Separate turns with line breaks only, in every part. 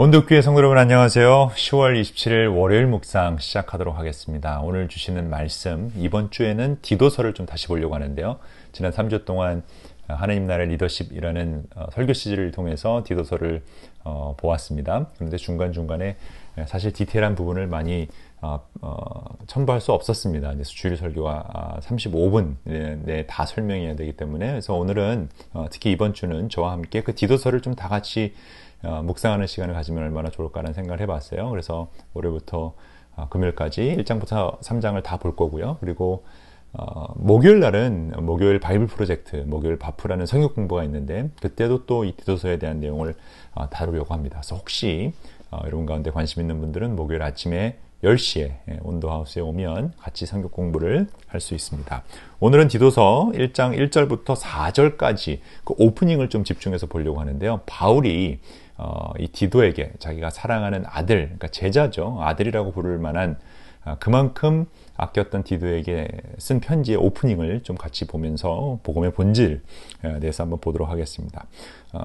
온도교회 성도 여러분 안녕하세요. 10월 27일 월요일 묵상 시작하도록 하겠습니다. 오늘 주시는 말씀, 이번 주에는 디도서를 좀 다시 보려고 하는데요. 지난 3주 동안 하나님 나라의 리더십이라는 설교 시리즈를 통해서 디도서를 보았습니다. 그런데 중간중간에 사실 디테일한 부분을 많이 첨부할 수 없었습니다. 그래서 주일 설교가 35분 내에 다 설명해야 되기 때문에, 그래서 오늘은 특히 이번 주는 저와 함께 그 디도서를 좀 다 같이 묵상하는 시간을 가지면 얼마나 좋을까라는 생각을 해봤어요. 그래서 월요일부터 금요일까지 1장부터 3장을 다 볼 거고요. 그리고 목요일 날은 목요일 바이블 프로젝트, 목요일 바프라는 성경 공부가 있는데, 그때도 또 이 디도서에 대한 내용을 다루려고 합니다. 그래서 혹시 여러분 가운데 관심 있는 분들은 목요일 아침에 10시에 온도하우스에 오면 같이 성경 공부를 할 수 있습니다. 오늘은 디도서 1장 1절부터 4절까지 그 오프닝을 좀 집중해서 보려고 하는데요. 바울이 이 디도에게 자기가 사랑하는 아들, 그러니까 제자죠. 아들이라고 부를 만한 그만큼 아꼈던 디도에게 쓴 편지의 오프닝을 좀 같이 보면서 복음의 본질에 대해서 한번 보도록 하겠습니다.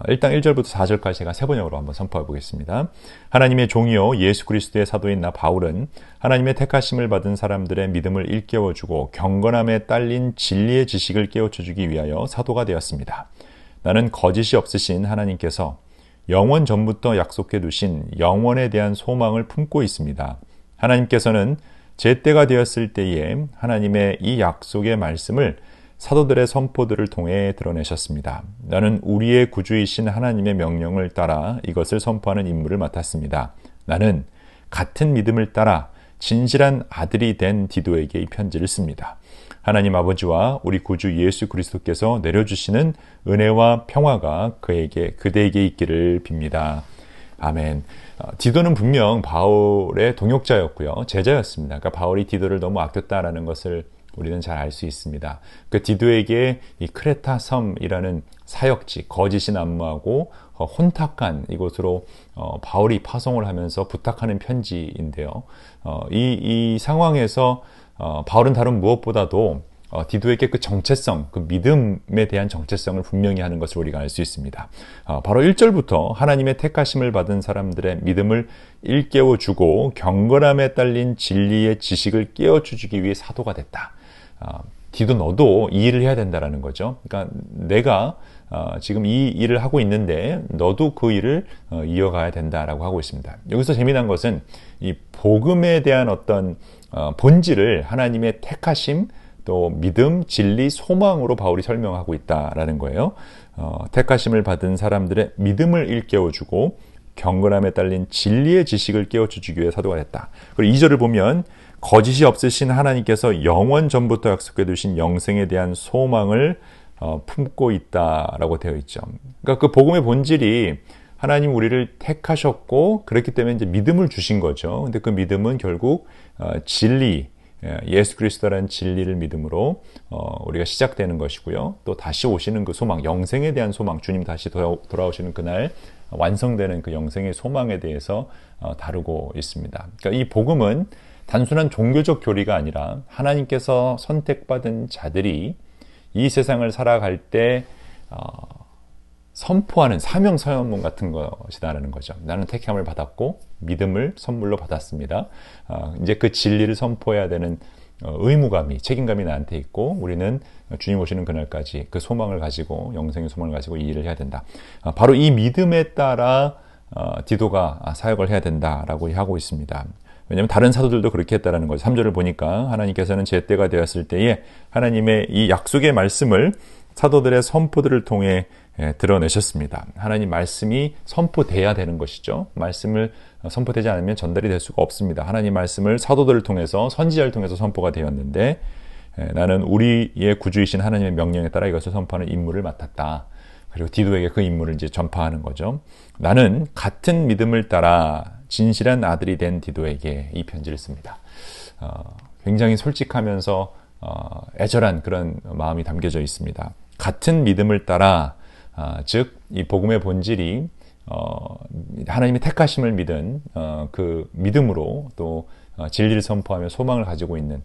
일단 1절부터 4절까지 제가 세 번역으로 한번 선포해 보겠습니다. 하나님의 종이요 예수 그리스도의 사도인 나 바울은 하나님의 택하심을 받은 사람들의 믿음을 일깨워주고 경건함에 딸린 진리의 지식을 깨우쳐주기 위하여 사도가 되었습니다. 나는 거짓이 없으신 하나님께서 영원 전부터 약속해 두신 영원에 대한 소망을 품고 있습니다. 하나님께서는 제 때가 되었을 때에 하나님의 이 약속의 말씀을 사도들의 선포들을 통해 드러내셨습니다. 나는 우리의 구주이신 하나님의 명령을 따라 이것을 선포하는 임무를 맡았습니다. 나는 같은 믿음을 따라 진실한 아들이 된 디도에게 이 편지를 씁니다. 하나님 아버지와 우리 구주 예수 그리스도께서 내려주시는 은혜와 평화가 그대에게 있기를 빕니다. 아멘. 디도는 분명 바울의 동역자였고요. 제자였습니다. 그러니까 바울이 디도를 너무 아꼈다라는 것을 우리는 잘 알 수 있습니다. 그 디도에게 이 크레타 섬이라는 사역지, 거짓이 난무하고 혼탁한 이곳으로 바울이 파송을 하면서 부탁하는 편지인데요. 이 상황에서 바울은 다른 무엇보다도 디도에게 그 정체성, 그 믿음에 대한 정체성을 분명히 하는 것을 우리가 알 수 있습니다. 바로 1절부터 하나님의 택하심을 받은 사람들의 믿음을 일깨워주고 경건함에 딸린 진리의 지식을 깨워주기 위해 사도가 됐다. 디도 너도 이 일을 해야 된다라는 거죠. 그러니까 내가 지금 이 일을 하고 있는데 너도 그 일을 이어가야 된다라고 하고 있습니다. 여기서 재미난 것은 이 복음에 대한 어떤 본질을 하나님의 택하심, 또 믿음, 진리, 소망으로 바울이 설명하고 있다라는 거예요. 택하심을 받은 사람들의 믿음을 일깨워주고 경건함에 딸린 진리의 지식을 깨워주기 위해 사도가 됐다. 그리고 2절을 보면 거짓이 없으신 하나님께서 영원 전부터 약속해 두신 영생에 대한 소망을 품고 있다라고 되어 있죠. 그러니까 그 복음의 본질이 하나님 우리를 택하셨고 그렇기 때문에 이제 믿음을 주신 거죠. 근데 그 믿음은 결국 진리, 예수 그리스도라는 진리를 믿음으로 우리가 시작되는 것이고요. 또 다시 오시는 그 소망, 영생에 대한 소망, 주님 다시 돌아오시는 그날 완성되는 그 영생의 소망에 대해서 다루고 있습니다. 그러니까 이 복음은 단순한 종교적 교리가 아니라 하나님께서 선택받은 자들이 이 세상을 살아갈 때 선포하는 사명 선언문 같은 것이다라는 거죠. 나는 택함을 받았고 믿음을 선물로 받았습니다. 이제 그 진리를 선포해야 되는 의무감이, 책임감이 나한테 있고 우리는 주님 오시는 그날까지 그 소망을 가지고, 영생의 소망을 가지고 이 일을 해야 된다. 바로 이 믿음에 따라 디도가 사역을 해야 된다라고 하고 있습니다. 왜냐하면 다른 사도들도 그렇게 했다라는 거죠. 3절을 보니까 하나님께서는 제 때가 되었을 때에 하나님의 이 약속의 말씀을 사도들의 선포들을 통해 드러내셨습니다. 하나님 말씀이 선포돼야 되는 것이죠. 말씀을 선포되지 않으면 전달이 될 수가 없습니다. 하나님 말씀을 사도들을 통해서, 선지자를 통해서 선포가 되었는데, 나는 우리의 구주이신 하나님의 명령에 따라 이것을 선포하는 임무를 맡았다. 그리고 디도에게 그 임무를 이제 전파하는 거죠. 나는 같은 믿음을 따라 진실한 아들이 된 디도에게 이 편지를 씁니다. 굉장히 솔직하면서 애절한 그런 마음이 담겨져 있습니다. 같은 믿음을 따라, 즉 이 복음의 본질이 하나님의 택하심을 믿은 그 믿음으로 또 진리를 선포하며 소망을 가지고 있는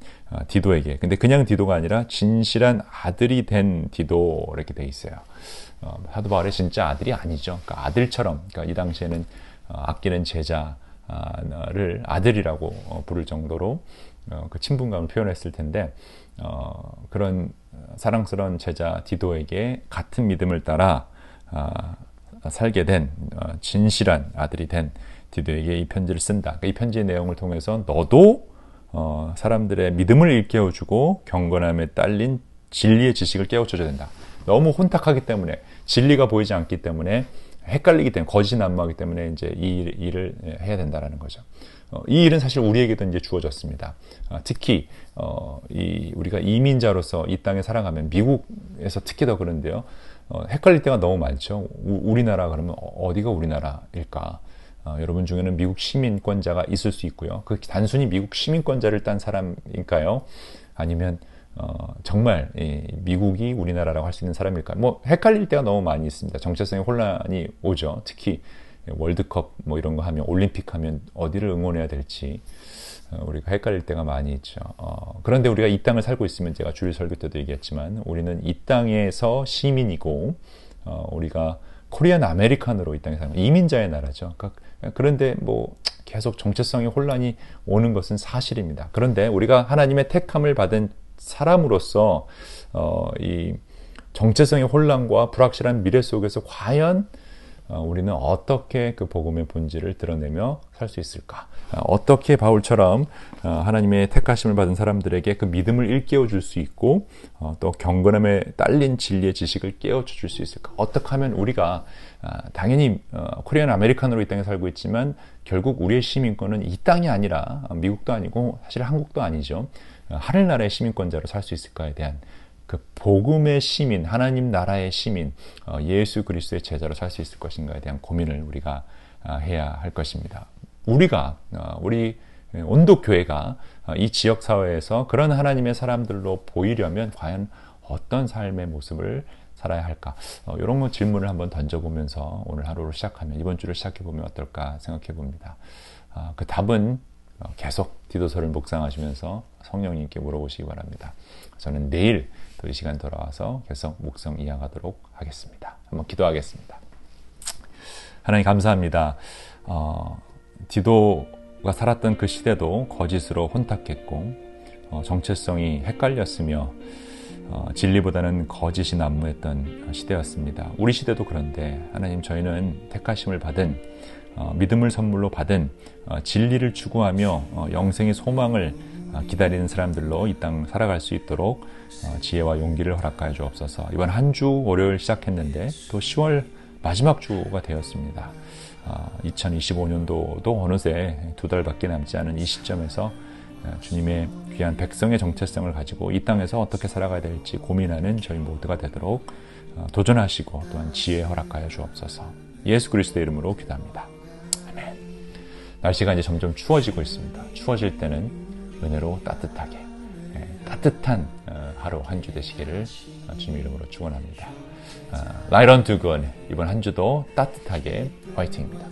디도에게, 근데 그냥 디도가 아니라 진실한 아들이 된 디도, 이렇게 돼 있어요. 사도 바울의 진짜 아들이 아니죠. 그러니까 아들처럼, 그러니까 이 당시에는 아끼는 제자를 아들이라고 부를 정도로 그 친분감을 표현했을 텐데 그런 사랑스러운 제자 디도에게 같은 믿음을 따라 살게 된 진실한 아들이 된 디도에게 이 편지를 쓴다. 이 편지의 내용을 통해서 너도 사람들의 믿음을 일깨워주고 경건함에 딸린 진리의 지식을 깨우쳐줘야 된다. 너무 혼탁하기 때문에 진리가 보이지 않기 때문에 헷갈리기 때문에 거짓이 난무하기 때문에 이제 이 일을 해야 된다라는 거죠. 이 일은 사실 우리에게도 이제 주어졌습니다. 특히 우리가 이민자로서 이 땅에 살아가면 미국에서 특히 더 그런데요. 헷갈릴 때가 너무 많죠. 우리나라 그러면 어디가 우리나라일까? 여러분 중에는 미국 시민권자가 있을 수 있고요. 그 단순히 미국 시민권자를 딴 사람일까요? 아니면 정말 미국이 우리나라라고 할 수 있는 사람일까요? 뭐 헷갈릴 때가 너무 많이 있습니다. 정체성의 혼란이 오죠. 특히 월드컵 뭐 이런 거 하면 올림픽 하면 어디를 응원해야 될지 우리가 헷갈릴 때가 많이 있죠. 그런데 우리가 이 땅을 살고 있으면 제가 주일 설교 때도 얘기했지만 우리는 이 땅에서 시민이고 우리가 코리안 아메리칸으로 이 땅에 사는 이민자의 나라죠. 그런데 뭐 계속 정체성의 혼란이 오는 것은 사실입니다. 그런데 우리가 하나님의 택함을 받은 사람으로서 이 정체성의 혼란과 불확실한 미래 속에서 과연 우리는 어떻게 그 복음의 본질을 드러내며 살 수 있을까? 어떻게 바울처럼 하나님의 택하심을 받은 사람들에게 그 믿음을 일깨워 줄 수 있고 또 경건함에 딸린 진리의 지식을 깨우쳐 줄 수 있을까? 어떻게 하면 우리가 당연히 코리안 아메리칸으로 이 땅에 살고 있지만 결국 우리의 시민권은 이 땅이 아니라 미국도 아니고 사실 한국도 아니죠. 하늘나라의 시민권자로 살 수 있을까에 대한 그 복음의 시민, 하나님 나라의 시민, 예수 그리스도의 제자로 살 수 있을 것인가에 대한 고민을 우리가 해야 할 것입니다. 우리 온도교회가 이 지역사회에서 그런 하나님의 사람들로 보이려면 과연 어떤 삶의 모습을 살아야 할까? 이런 질문을 한번 던져보면서 오늘 하루를 시작하면, 이번 주를 시작해보면 어떨까 생각해 봅니다. 그 답은 계속 디도서를 묵상하시면서 성령님께 물어보시기 바랍니다. 저는 내일 또 이 시간 돌아와서 계속 묵상 이어가도록 하겠습니다. 한번 기도하겠습니다. 하나님 감사합니다. 디도가 살았던 그 시대도 거짓으로 혼탁했고 정체성이 헷갈렸으며 진리보다는 거짓이 난무했던 시대였습니다. 우리 시대도 그런데 하나님 저희는 택하심을 받은 믿음을 선물로 받은 진리를 추구하며 영생의 소망을 기다리는 사람들로 이 땅 살아갈 수 있도록 지혜와 용기를 허락하여 주옵소서. 이번 한 주 월요일 시작했는데 또 10월 마지막 주가 되었습니다. 2025년도도 어느새 2달밖에 남지 않은 이 시점에서 주님의 귀한 백성의 정체성을 가지고 이 땅에서 어떻게 살아가야 될지 고민하는 저희 모두가 되도록 도전하시고 또한 지혜 허락하여 주옵소서. 예수 그리스도의 이름으로 기도합니다. 아멘. 날씨가 이제 점점 추워지고 있습니다. 추워질 때는 은혜로 따뜻하게 따뜻한 하루 한 주 되시기를 주님 이름으로 축원합니다. 라이런 두건 이번 한 주도 따뜻하게 화이팅입니다.